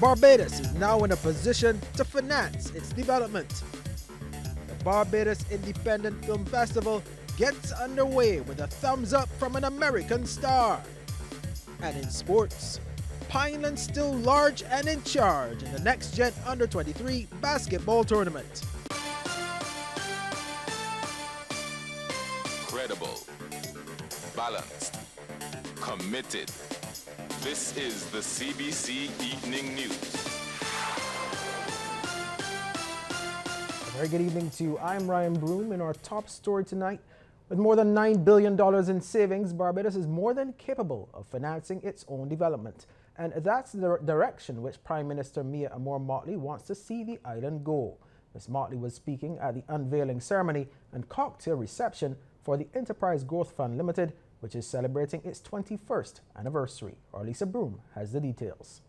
Barbados is now in a position to finance its development. The Barbados Independent Film Festival gets underway with a thumbs up from an American star. And in sports, Pineland still large and in charge in the Next Gen Under-23 basketball tournament. Credible, balanced, committed. This is the CBC Evening News. A very good evening to you. I'm Ryan Broom. In our top story tonight, with more than $9 billion in savings, Barbados is more than capable of financing its own development. And that's the direction which Prime Minister Mia Amor-Motley wants to see the island go. Ms. Motley was speaking at the unveiling ceremony and cocktail reception for the Enterprise Growth Fund Limited, which is celebrating its 21st anniversary. Our Lisa Broom has the details.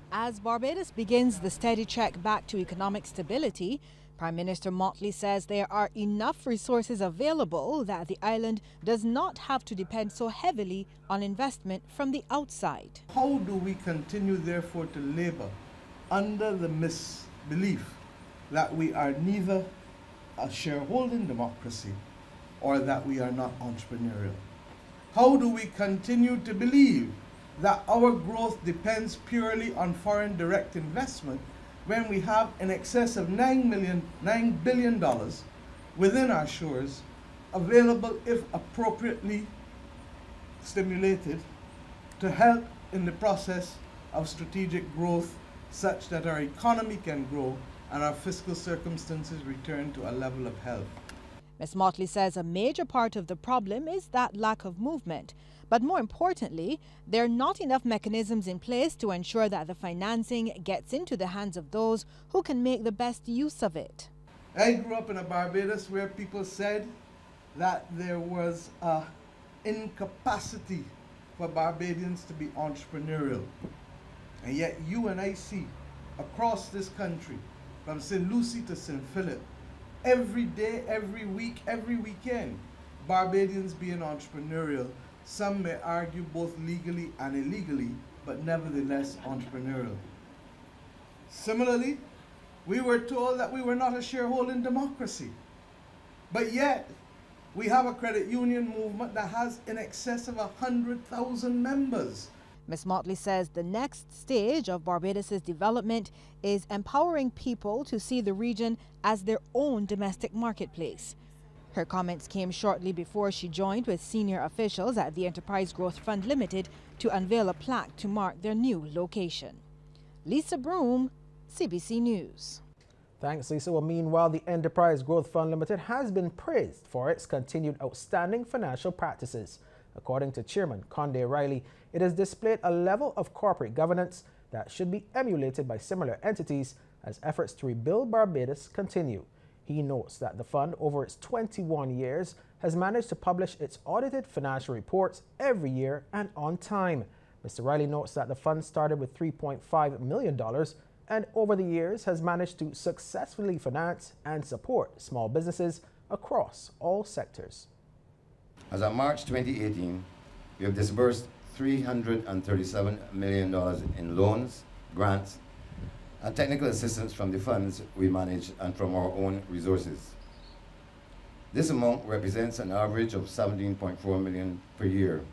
As Barbados begins the steady trek back to economic stability, Prime Minister Motley says there are enough resources available that the island does not have to depend so heavily on investment from the outside. How do we continue, therefore, to labor under the misbelief that we are neither a shareholding democracy or that we are not entrepreneurial? How do we continue to believe that our growth depends purely on foreign direct investment when we have in excess of $9 billion within our shores available, if appropriately stimulated, to help in the process of strategic growth such that our economy can grow and our fiscal circumstances return to a level of health? Ms. Motley says a major part of the problem is that lack of movement. But more importantly, there are not enough mechanisms in place to ensure that the financing gets into the hands of those who can make the best use of it. I grew up in a Barbados where people said that there was an incapacity for Barbadians to be entrepreneurial. And yet you and I see across this country, from St. Lucie to St. Philip, every day, every week, every weekend, Barbadians being entrepreneurial. Some may argue both legally and illegally, but nevertheless entrepreneurial. Similarly, we were told that we were not a shareholding democracy, but yet we have a credit union movement that has in excess of 100,000 members. Ms. Motley says the next stage of Barbados' development is empowering people to see the region as their own domestic marketplace. Her comments came shortly before she joined with senior officials at the Enterprise Growth Fund Limited to unveil a plaque to mark their new location. Lisa Broom, CBC News. Thanks, Lisa. Well, meanwhile, the Enterprise Growth Fund Limited has been praised for its continued outstanding financial practices. According to Chairman Conde Riley, it has displayed a level of corporate governance that should be emulated by similar entities as efforts to rebuild Barbados continue. He notes that the fund, over its 21 years, has managed to publish its audited financial reports every year and on time. Mr. Riley notes that the fund started with $3.5 million and over the years has managed to successfully finance and support small businesses across all sectors. As of March 2018, we have disbursed $337 million in loans, grants, and technical assistance from the funds we manage and from our own resources. This amount represents an average of $17.4 million per year.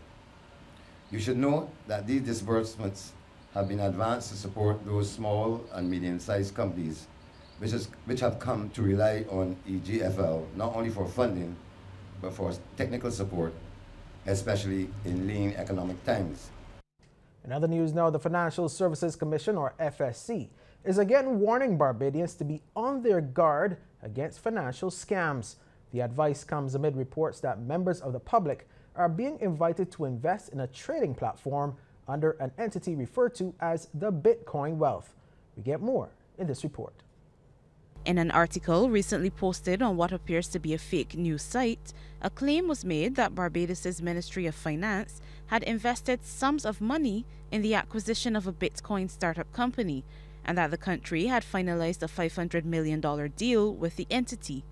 You should note that these disbursements have been advanced to support those small and medium-sized companies which have come to rely on EGFL not only for funding, but for technical support, especially in lean economic times. In other news now, the Financial Services Commission, or FSC, is again warning Barbadians to be on their guard against financial scams. The advice comes amid reports that members of the public are being invited to invest in a trading platform under an entity referred to as the Bitcoin Wealth. We get more in this report. In an article recently posted on what appears to be a fake news site, a claim was made that Barbados' Ministry of Finance had invested sums of money in the acquisition of a Bitcoin startup company, and that the country had finalized a $500 million deal with the entity.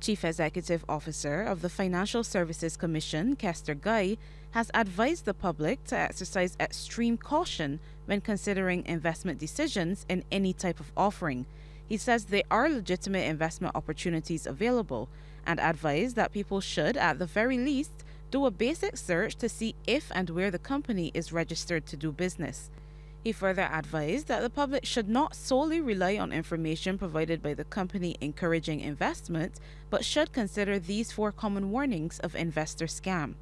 Chief Executive Officer of the Financial Services Commission, Kester Guy, has advised the public to exercise extreme caution when considering investment decisions in any type of offering. He says there are legitimate investment opportunities available and advised that people should, at the very least, do a basic search to see if and where the company is registered to do business. He further advised that the public should not solely rely on information provided by the company encouraging investment, but should consider these 4 common warnings of investor scam.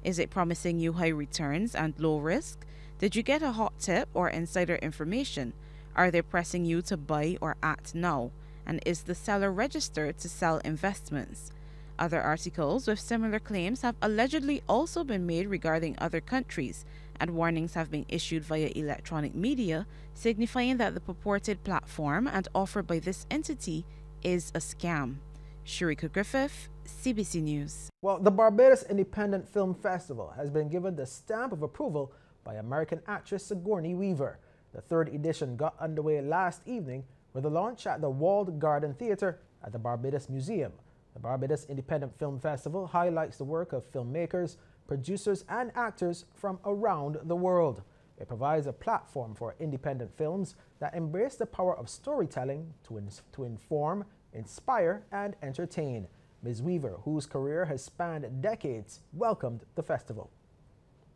Is it promising you high returns and low risk? Did you get a hot tip or insider information? Are they pressing you to buy or act now? And is the seller registered to sell investments? Other articles with similar claims have allegedly also been made regarding other countries, and warnings have been issued via electronic media, signifying that the purported platform and offer by this entity is a scam. Sharika Griffith, CBC News. Well, the Barbados Independent Film Festival has been given the stamp of approval by American actress Sigourney Weaver. The 3rd edition got underway last evening with a launch at the Walled Garden Theatre at the Barbados Museum. The Barbados Independent Film Festival highlights the work of filmmakers, producers, and actors from around the world. It provides a platform for independent films that embrace the power of storytelling to inform, inspire, and entertain. Ms. Weaver, whose career has spanned decades, welcomed the festival.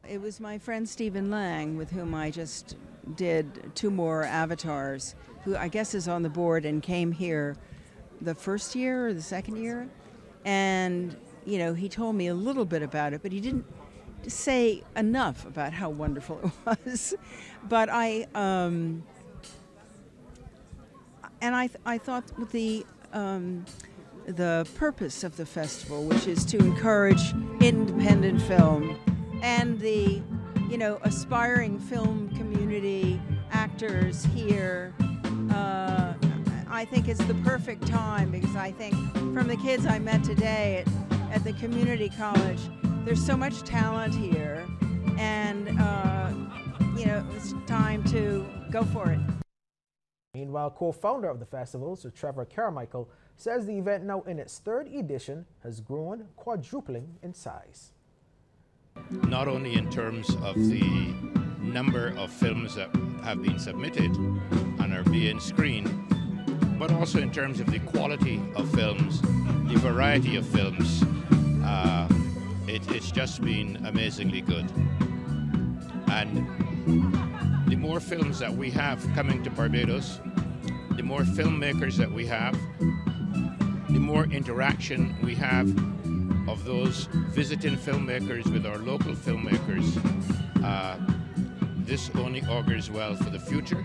It was my friend Stephen Lang, with whom I just did 2 more avatars, who I guess is on the board and came here the first year or the second year. And, you know, he told me a little bit about it, but he didn't say enough about how wonderful it was. But I thought with the purpose of the festival, which is to encourage independent film and the, you know, aspiring film community actors here, I think it's the perfect time, because I think from the kids I met today at the community college, there's so much talent here, and you know, it's time to go for it. Meanwhile, co-founder of the festival, Sir Trevor Carmichael, says the event, now in its 3rd edition, has grown, quadrupling in size. Not only in terms of the number of films that have been submitted and are being screened, but also in terms of the quality of films, the variety of films. It's just been amazingly good. And the more films that we have coming to Barbados, the more filmmakers that we have, the more interaction we have of those visiting filmmakers with our local filmmakers. This only augurs well for the future.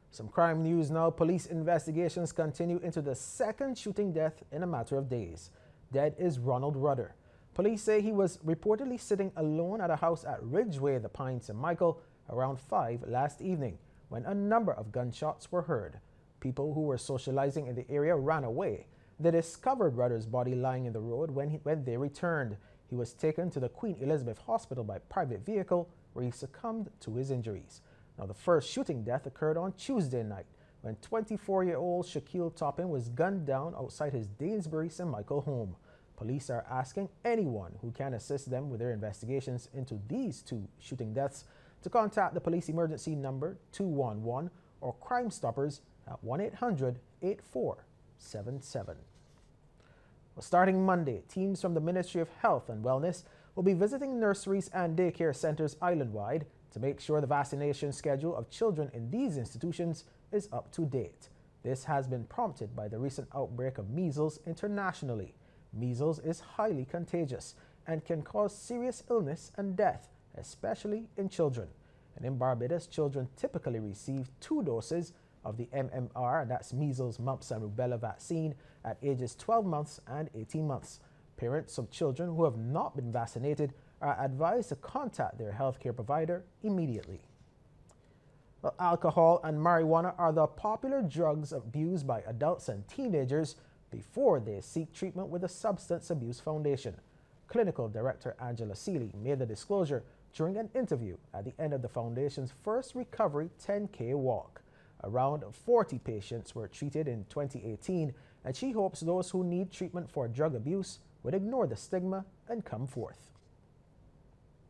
Some crime news now. Police investigations continue into the 2nd shooting death in a matter of days. Dead is Ronald Rudder. Police say he was reportedly sitting alone at a house at Ridgeway, the Pines, St. Michael around 5 last evening when a number of gunshots were heard. People who were socializing in the area ran away. They discovered Rudder's body lying in the road when they returned. He was taken to the Queen Elizabeth Hospital by private vehicle, where he succumbed to his injuries. Now, the first shooting death occurred on Tuesday night when 24-year-old Shaquille Toppin was gunned down outside his Danesbury St. Michael home. Police are asking anyone who can assist them with their investigations into these 2 shooting deaths to contact the police emergency number 211 or Crime Stoppers at 1-800-8477. Well, starting Monday, teams from the Ministry of Health and Wellness will be visiting nurseries and daycare centers island-wide to make sure the vaccination schedule of children in these institutions is up to date. This has been prompted by the recent outbreak of measles internationally. Measles is highly contagious and can cause serious illness and death, especially in children. And in Barbados, children typically receive 2 doses of the MMR, that's measles, mumps, and rubella vaccine, at ages 12 months and 18 months. Parents of children who have not been vaccinated are advised to contact their healthcare provider immediately. Well, alcohol and marijuana are the popular drugs abused by adults and teenagers before they seek treatment with the Substance Abuse Foundation. Clinical Director Angela Seeley made the disclosure during an interview at the end of the Foundation's first Recovery 10K walk. Around 40 patients were treated in 2018, and she hopes those who need treatment for drug abuse would ignore the stigma and come forth.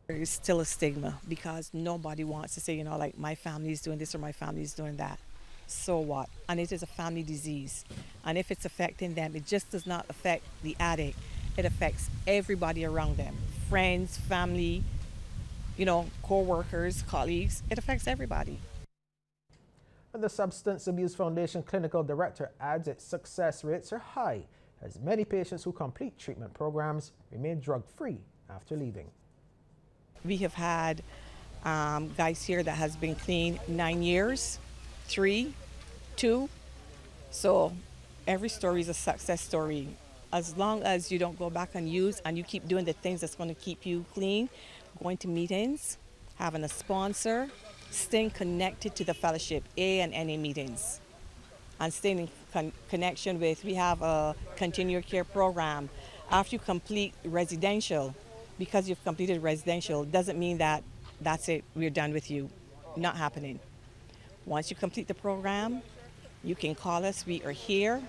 There is still a stigma because nobody wants to say, you know, like my family is doing this or my family is doing that. So what? And it is a family disease. And if it's affecting them, it just does not affect the addict. It affects everybody around them. Friends, family, you know, co-workers, colleagues. It affects everybody. And the Substance Abuse Foundation Clinical Director adds its success rates are high, as many patients who complete treatment programs remain drug-free after leaving. We have had guys here that has been clean 9 years, 3, 2. So every story is a success story. As long as you don't go back and use and you keep doing the things that's going to keep you clean, going to meetings, having a sponsor, staying connected to the fellowship, A and NA meetings, and staying in connection with, we have a continual care program. After you complete residential, because you've completed residential, doesn't mean that that's it, we're done with you. Not happening. Once you complete the program, you can call us, we are here.